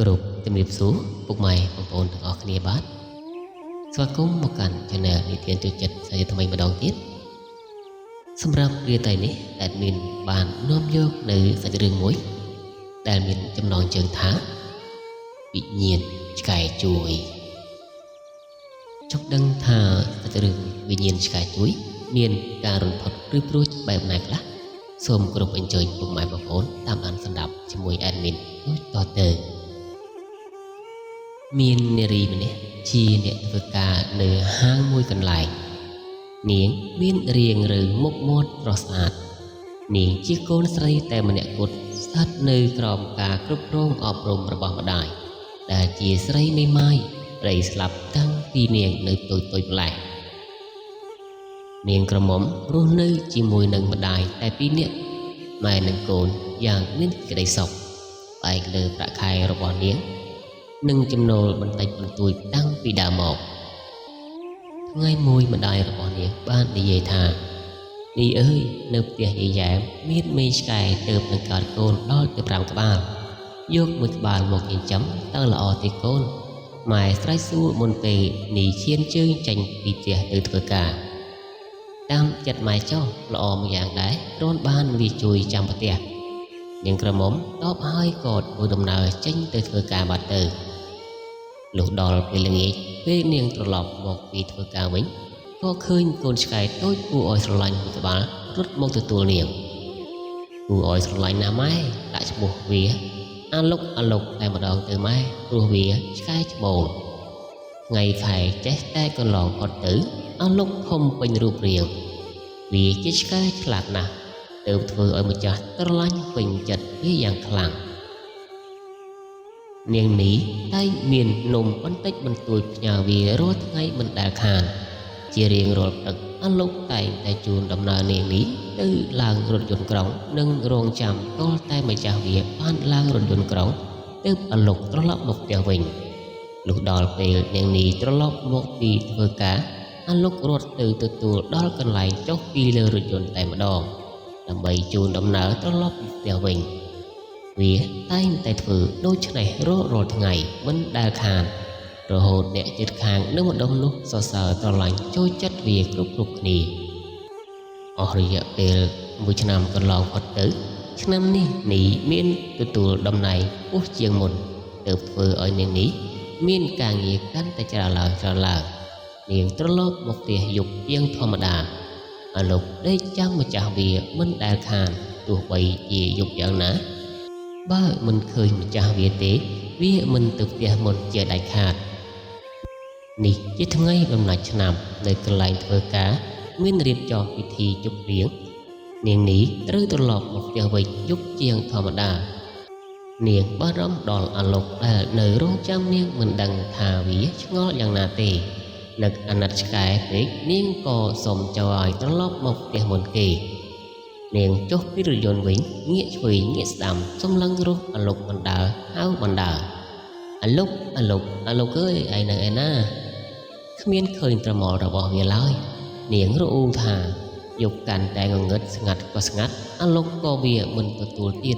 គ្រប់ជំរាបសួរពុកម៉ែបងប្អូនទាំងអស់គ្នាបាទស្វាគមន៍មកកាន់ Channel និទានចូលចិត្តសាជាថ្មីម្ដងទៀតសម្រាប់គ្រាតែនេះដែលមានបាននាំយកនៅសាច់រឿងមួយដែលមានចំណងជើងថាវិញ្ញាណឆ្កែជួយចុកដឹងថាសាច់រឿងវិញ្ញាណឆ្កែជួយមានការរន្ធត់ឬព្រួយបែបណាខ្លះសូមគោរពអញ្ជើញពុកម៉ែបងប្អូនតាមដានស្ដាប់ជាមួយ admin ដូចតទៅមាននារីម្នាក់ជាអ្នកធ្វើការនៅហាងមួយកន្លែងនាងមានរាងឬមុខមាត់ស្រស់ស្អាតនាងជាកូនស្រីតែម្នាក់គត់ស្ថិតនៅក្រោមការគ្រប់គ្រងអប់រំរបស់ម្ដាយដែលជាស្រីមេម៉ាយប្តីស្លាប់តាំងពីនាងនៅតូចៗម្ល៉េះនាងក្រមុំរស់នៅជាមួយនឹងម្ដាយតែពីរនាក់ម៉ែនិងកូនយ៉ាងមានក្តីសុខផ្អែកលើប្រាក់ខែរបស់នាងនិងចំណូលបន្តិចបន្តួចតាំងពីដើមមកថ្ងៃមួយម្ដាយរបស់នាងបាននិយាយថានេះអើយនៅផ្ទះយាយយ៉ែមមានមេឆ្កែទើបនឹងកើតកូនដល់ទៅ5ក្បាលយកមួយក្បាលមកចិញ្ចឹមទៅល្អទេកូនម៉ែស្រែកសួរមុនពេលនេះឈានជើងចេញពីផ្ទះទៅធ្វើការតាមចិត្តម៉ែចុះល្អមួយយ៉ាងដែរគ្រាន់បានវាជួយចាំផ្ទះនាងក្រមុំតបហើយក៏ធ្វើដំណើរចេញទៅធ្វើការបាត់ទៅលុះដល់ពេលល្ងាចពេលនាងត្រឡប់មកពីធ្វើការវិញក៏ឃើញកូនឆ្កែតូចគួរឲ្យស្រឡាញ់មួយក្បាលរត់មកទទួលនាងគួរឲ្យស្រឡាញ់ណាស់ម៉ែដាក់ឈ្មោះវាអាលុកតែម្ដងទៅម៉ែព្រោះវាឆ្កែច្បូនថ្ងៃខែចេះតែកន្លងផុតទៅអាលុកធំពេញរូបរាងវាជាឆ្កែឆ្លាតណាស់ទើបធ្វើឲ្យម្ចាស់ស្រឡាញ់ពេញចិត្តវាយ៉ាងខ្លាំងនាងនេះតែងមាននំបន្តិចបន្តួចផ្ញើវារាល់ថ្ងៃមិនដែលខានជារៀងរាល់ព្រឹកអាលុកតែងតែជូនដំណើរនាងនេះទៅឡើងរថយន្តក្រុងនិងរងចាំទាល់តែម្ចាស់វាបានឡើងរថយន្តក្រុងទើបអាលុកត្រឡប់មកផ្ទះវិញលុះដល់ពេលនាងនេះត្រឡប់មកពីធ្វើការអាលុករត់ទៅទទួលដល់កន្លែងចុះពីលើរថយន្តតែម្ដងដើម្បីជូនដំណើរត្រឡប់ពីផ្ទះវិញវាតែងតែធ្វើដូច្នេះរាល់ថ្ងៃមិនដែលខានរហូតអ្នកជិតខាងនៅម្ដុំនោះសរសើរស្រឡាញ់ចូលចិត្តវាគ្រប់គ្នាអស់រយៈពេល1ឆ្នាំកន្លងផុតទៅឆ្នាំនេះមានទទួលតំណែងខ្ពស់ជាងមុនទើបធ្វើឲ្យនាងនេះមានការងារកាន់តែច្រើនឡើងនាងត្រឡប់មកផ្ទះយប់ជាងធម្មតាអាលុកដេកចាំម្ចាស់វាមិនដែលខានទោះបីជាយប់យ៉ាងណាបើមិនឃើញម្ចាស់វាទេវាមិនទៅផ្ទះមុនជាដាច់ខាតនេះជាថ្ងៃបំណាច់ឆ្នាំនៅកន្លែងធ្វើការមានរៀបចំពិធីជប់លៀងនាងនេះត្រូវត្រឡប់មកផ្ទះវិញយប់ជាងធម្មតានាងបារម្ភដល់អាលុកដែលនៅរងចាំនាងមិនដឹងថាវាឆ្ងល់យ៉ាងណាទេនឹកអាណិតឆ្កែពេកនាងក៏សុំចៅឲ្យត្រឡប់មកផ្ទះមុនគេនាងចុះពីរថយន្តវិញងាកឆ្វេងងាកស្ដាំសម្លឹងរស់អាលុកបណ្ដើរហៅបណ្ដើរអាលុកអើយឯងនៅឯណាគ្មានឃើញត្រមល់របស់វាឡើយនាងរអ៊ូថាយប់កាន់តែងងឹតស្ងាត់ក៏ស្ងាត់អាលុកក៏វាមិនទទួលទៀត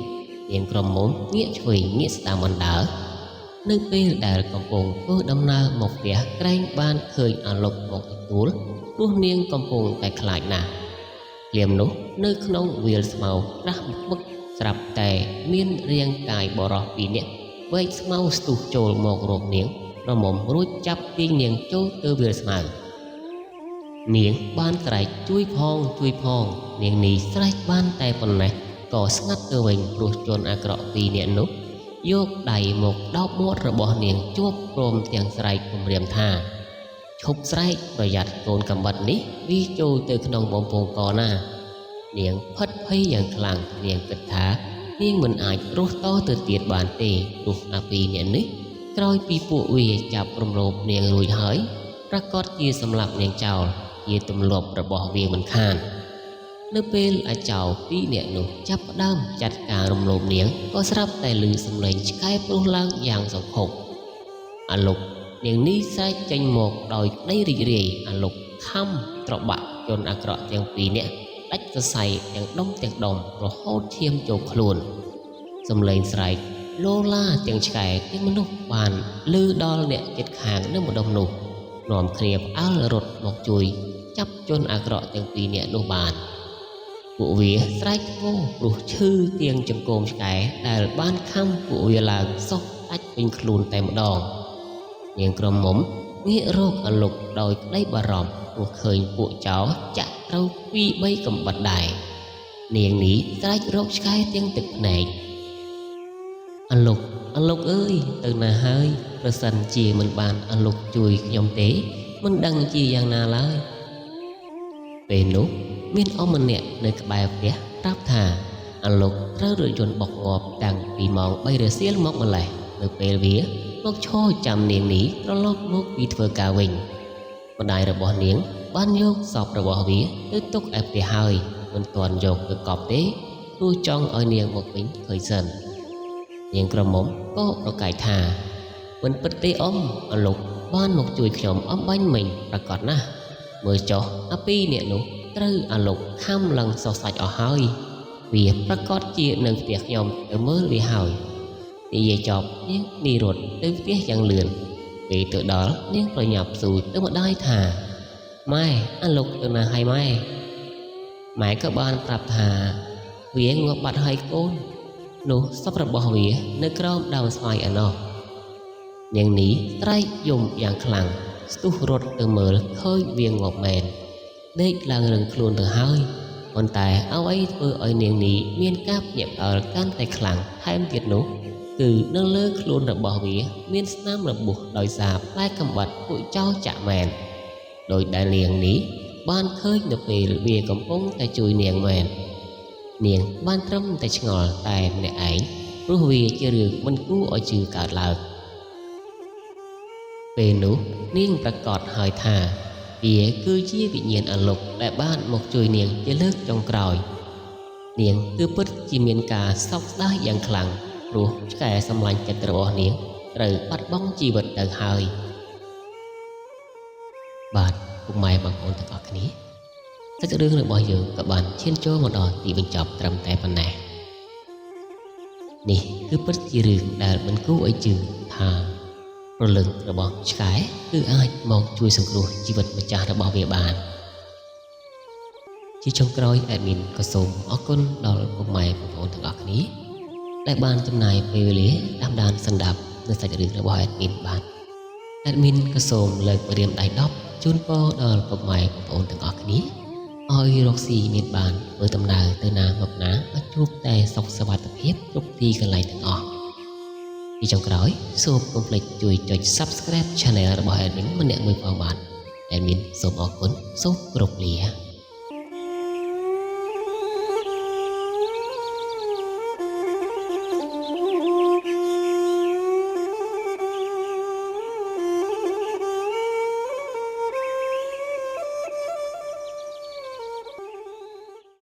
នាងក្រមុំងាកឆ្វេងងាកស្ដាំបណ្ដើរនៅពេលដែលកំពុងធ្វើដំណើរមកផ្ទះក្រែងបានឃើញអាលុកមកទទួលព្រោះនាងកំពុងតែខ្លាចណាស់ភ្លាមនោះនៅក្នុងវាលស្មៅក្រាស់បឹកស្រាប់តែមានរាងកាយបរោះពីរនាក់វែកស្មៅស្ទុះចូលមករកនាងរមុំរួចចាប់ទាញនាងចូលទៅវាលស្មៅនាងបានស្រែកជួយផងនាងនេះស្រែកបានតែប៉ុណ្ណេះក៏ស្ងាត់ទៅវិញព្រោះជនអាក្រក់ពីរនាក់នោះយកដៃមកដោបមាត់របស់នាងជាប់ព្រមទាំងស្រែកគំរាមថាឈប់ស្រែកប្រយ័ត្នកូនកំបិតនេះវាចូលទៅក្នុងបំពង់កណានាងផិតភ័យយ៉ាងខ្លាំងនាងគិតថានាងមិនអាចរស់តទៅទៀតបានទេព្រោះអាពីរនាក់នេះក្រោយពីពួកវាចាប់រំលោភនាងរួចហើយប្រកាសជាសម្លាប់នាងចោលជាទម្លាប់របស់វាមិនខាននៅពេលអាចោពីរនាក់នោះចាប់ផ្ដើមចាត់ការរំលោភនាងក៏ស្រាប់តែឮសំឡេងឆ្កែព្រុសឡើងយ៉ាងសង្ឃុកអាលុកនាងនេះស្រែកចេញមកដោយក្តីរីករាយអាលុកខំត្របាក់ជនអាក្រក់ទាំងពីរនាក់ដាច់សរសៃទាំងដុំរហូតឈាមចូលខ្លួនសំឡេងស្រែក lô la tiếng chạy tiếng mนุษย์បានលឺដល់អ្នកចិត្តខាងនៅម្ដុំនោះនាំគ្នាផ្អើលរត់មកជួយចាប់ជនអាក្រក់ទាំងពីរនាក់នោះបានពួកវាស្រែកធ្ងោព្រោះឈឺទាំងចង្គោមឆ្កែដែលបានខំពួកវាឡើងសោះដាច់ពេញខ្លួនតែម្ដងនាងក្រមុំងាករកអលុកដោយក្តីបារម្ភព្រោះឃើញពួកចោរចាក់ត្រូវពីរបីកំបិតដែរនាងនេះស្រែករកឆ្កែទាំងទឹកភ្នែកអលុកអើយទៅណាហើយប្រសិនជាមិនបានអលុកជួយខ្ញុំទេមិនដឹងជាយ៉ាងណាឡើយពេលនោះមានអ៊ំម្នាក់នៅក្បែរផ្ទះប្រាប់ថាអលុកត្រូវរថយន្តបុកងាប់តាំងពីម៉ោង3រសៀលមកម្លេះនៅពេលវាមកឈរចាំនាងនេះត្រឡប់មកពីធ្វើការវិញម្ដាយរបស់នាងបានយកសពរបស់វាទៅទុកឯផ្ទះហើយមិនទាន់យកទៅកប់ទេព្រោះចង់ឲ្យនាងមកវិញឃើញសិននាងក្រមុំក៏ប្រកែកថាមិនពិតទេអ៊ំអលុកបានមកជួយខ្ញុំអំបាញ់មិញប្រកាសណាស់មើលចុះអាពីរអ្នកនោះត្រូវអលុកខំឡើងសោះសាច់អស់ហើយវាប្រកាសជានៅផ្ទះខ្ញុំទៅមើលវាហើយនិយាយចប់នាងនេះរត់ទៅផ្ទះយ៉ាងលឿនពេលទៅដល់នាងប្រញាប់ស៊ូទៅម្ដាយថាម៉ែអលុកទៅណាហើយម៉ែក៏បានប្រាប់ថាវាងាប់បាត់ហើយកូននោះសពរបស់វានៅក្រោមដើមស្វាយឯណោះនាងនេះត្រែកយំយ៉ាងខ្លាំងស្ទុះរត់ទៅមើលឃើញវាងាប់មែនដេកឡើងរឹងខ្លួនទៅហើយប៉ុន្តែអ្វីធ្វើឲ្យនាងនេះមានការភ្ញាក់ផ្អើលកាន់តែខ្លាំងថែមទៀតនោះគឺនៅលើខ្លួនរបស់វាមានស្នាមរបួសដោយសារផ្លែកំបិតពួកចោរចាក់មែនដោយដែលនាងនេះបានឃើញនៅពេលវាកំពុងតែជួយនាងមែននាងបានត្រឹមតែឆ្ងល់តែម្នាក់ឯងព្រោះវាជារឿងមិនគួរឲ្យជឿកើតឡើងពេលនោះនាងប្រកាសហើយថាវាគឺជាវិញ្ញាណអលុកដែលបានមកជួយនាងជាលើកចុងក្រោយនាងគឺពិតជាមានការសោកស្ដាយយ៉ាងខ្លាំងព្រោះឆ្កែសម្លាញ់ចិត្តរបស់នាងត្រូវបាត់បង់ជីវិតទៅហើយបាទពុកម៉ែបងប្អូនទាំងអស់គ្នាសាច់រឿងរបស់យើងក៏បានឈានចូលមកដល់ទីបញ្ចប់ត្រឹមតែប៉ុណ្ណេះនេះគឺពិតជារឿងដែលមិនគួរឲ្យជឿថាព្រលឹងរបស់ឆ្កែគឺអាចមកជួយសង្គ្រោះជីវិតម្ចាស់របស់វាបានជាចុងក្រោយ admin ក៏សូមអរគុណដល់ពុកម៉ែបងប្អូនទាំងអស់គ្នាដែលបានចំណាយពេលវេលាតាមដានស្ដាប់នៅសាច់រឿងរបស់ admin បាន admin ក៏សូមលើកម្រាមដៃ10ជូនពរដល់ពុកម៉ែបងប្អូនទាំងអស់គ្នាឲ្យរកស៊ីមានបានធ្វើដំណើរទៅណាមកណាឲ្យជួបតែសុខសប្បាយភាពគ្រប់ទីកន្លែងទាំងអស់ពីចុងក្រោយសូមកុំភ្លេចជួយចុច Subscribe Channel របស់ admin ម្នាក់មួយផងបាទ admin សូមអរគុណសូមគោរពលា